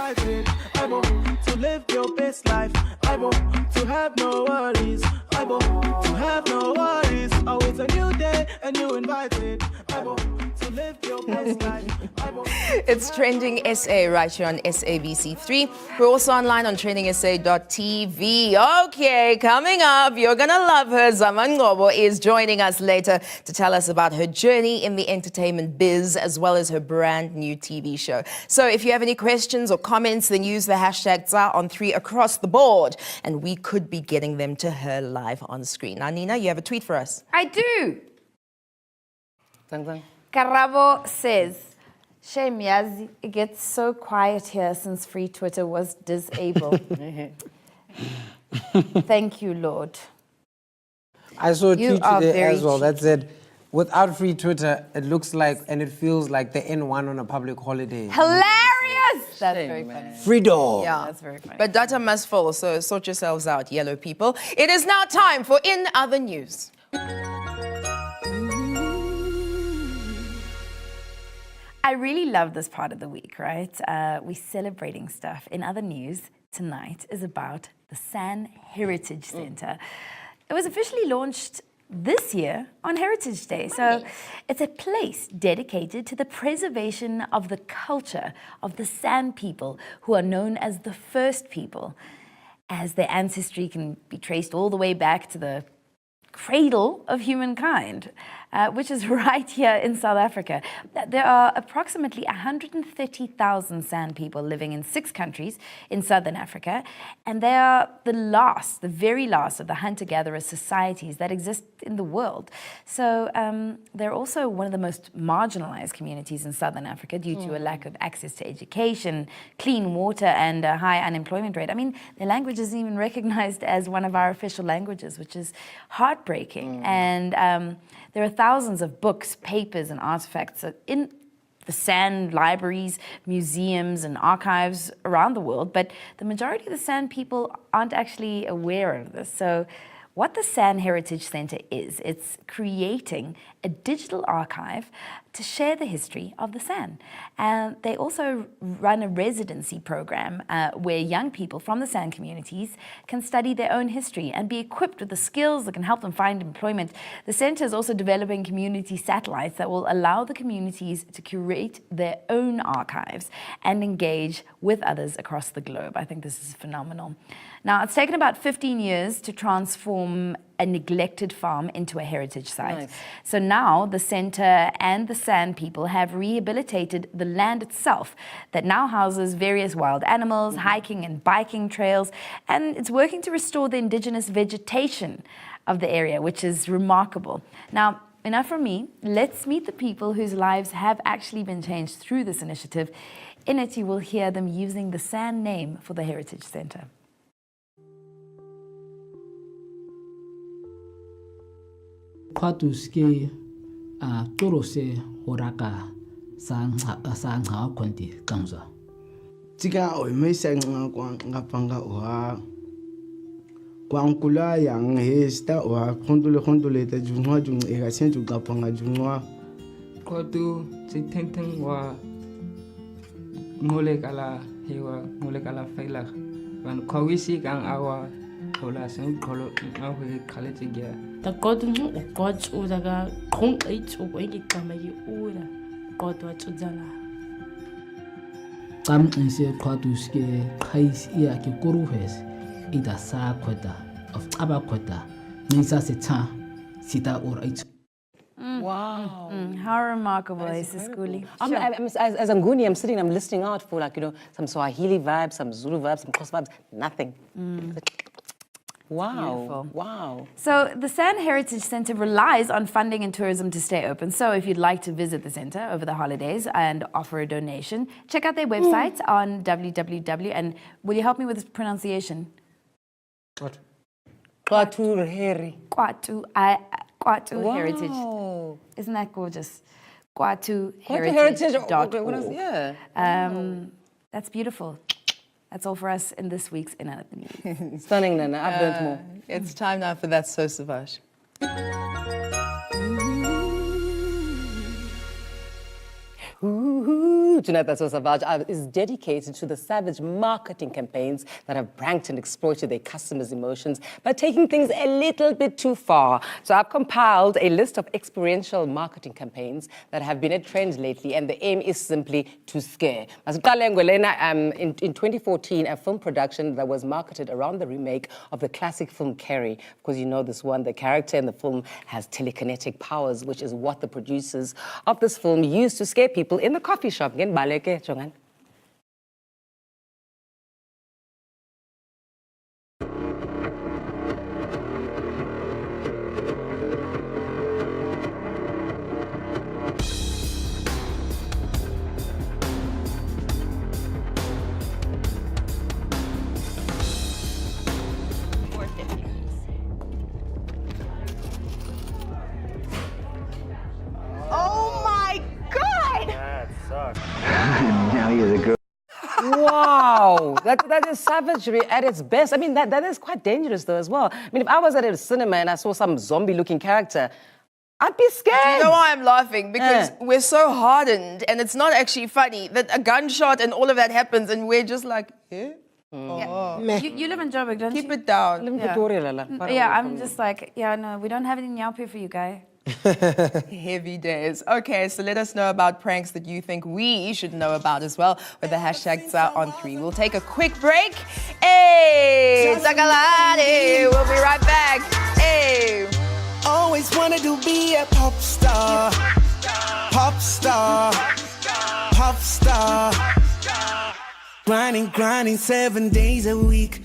invited. To live your best life. To have no worries. To have no worries. Always a new day and you invited. To live your best life. It's Trending SA right here on SABC3. We're also online on TrendingSA.tv. Okay, coming up, you're going to love her. Zaman Ngobo is joining us later to tell us about her journey in the entertainment biz as well as her brand new TV show. So if you have any questions or comments, then use the hashtag #on3 across the board and we could be getting them to her live on screen. Now, Nina, you have a tweet for us. I do. Zang. Karabo says, shame Yazi, it gets so quiet here since free Twitter was disabled. Thank you, Lord. I saw a You tweet are today very as well that said, without free Twitter, it looks like and it feels like the N1 on a public holiday. Hilarious! That's very funny. Freedom. Yeah, That's very funny. But data must fall, so sort yourselves out, yellow people. It is now time for In Other News. I really love this part of the week, right? We're celebrating stuff. In other news, tonight is about the San Heritage Center. It was officially launched this year on Heritage Day. So it's a place dedicated to the preservation of the culture of the San people, who are known as the first people, as their ancestry can be traced all the way back to the cradle of humankind, which is right here in South Africa. There are approximately 130,000 San people living in 6 countries in Southern Africa, and they are the very last of the hunter-gatherer societies that exist in the world. So they're also one of the most marginalized communities in Southern Africa due to a lack of access to education, clean water, and a high unemployment rate. I mean, their language isn't even recognized as one of our official languages, which is heartbreaking. And there are thousands of books, papers, and artifacts in the San libraries, museums, and archives around the world, but the majority of the San people aren't actually aware of this. So what the San Heritage Center is, it's creating a digital archive to share the history of the San. And they also run a residency program where young people from the San communities can study their own history and be equipped with the skills that can help them find employment. The center is also developing community satellites that will allow the communities to curate their own archives and engage with others across the globe. I think this is phenomenal. Now, it's taken about 15 years to transform a neglected farm into a heritage site. Nice. So now the center and the San people have rehabilitated the land itself that now houses various wild animals, hiking and biking trails, and it's working to restore the indigenous vegetation of the area, which is remarkable. Now, enough from me. Let's meet the people whose lives have actually been changed through this initiative. In it, you will hear them using the San name for the Heritage Center. Kwatuske torose horaka sa konti kamza. Tika o me sanga ngapanga oha kwankula yang hesta oha khondule ta junwa jung ega sentu ngapanga junwa Kwatu tenteng wa ngole kala faila wan kwisi kang awa thola sang kholo ngawe khale tigya ta kodungu o koch o daga khong ait o ngi kamagi ura kodwa tsudzala Tam inse kwatuske khais ia ke koruhes ida sa kweta of abakweta nisa se cha sita or ait. Wow. How remarkable is this, Skuli? As a Nguni, I'm sitting, I'm listening out for some Swahili vibes, some Zulu vibes, some Xhosa vibes, nothing. Wow. Beautiful. Wow. So the San Heritage Center relies on funding and tourism to stay open. So if you'd like to visit the center over the holidays and offer a donation, check out their website on www. And will you help me with this pronunciation? What? Kwatu Heri. Kwatu Heritage. Isn't that gorgeous? KwatuHeritage.org. Yeah. That's beautiful. That's all for us in this week's In Other News. Stunning, Nana. I've learned more. It's time now for that So Savage. Tonight, that's what Savage is dedicated to the savage marketing campaigns that have pranked and exploited their customers' emotions by taking things a little bit too far. So I've compiled a list of experiential marketing campaigns that have been a trend lately, and the aim is simply to scare. In 2014, a film production that was marketed around the remake of the classic film Carrie. Of course, you know this one. The character in the film has telekinetic powers, which is what the producers of this film used to scare people in the coffee shop. Baleke, Chongan. Oh my God! Now you're the girl. Wow, that is savagery at its best. I mean, that is quite dangerous though as well. I mean, if I was at a cinema and I saw some zombie-looking character, I'd be scared. You know why I'm laughing? Because we're so hardened, and it's not actually funny that a gunshot and all of that happens, and we're just like, eh? Oh. You live in Joburg, don't Keep you? it down. Yeah, I'm just like, yeah, no, we don't have any nyaupe for you, guy. Heavy days. Okay, so let us know about pranks that you think we should know about as well with the hashtags on 3. We'll take a quick break. Hey, Takalani. We'll be right back. Hey. Always wanted to be a pop star. Pop star. Pop star. Grinding 7 days a week.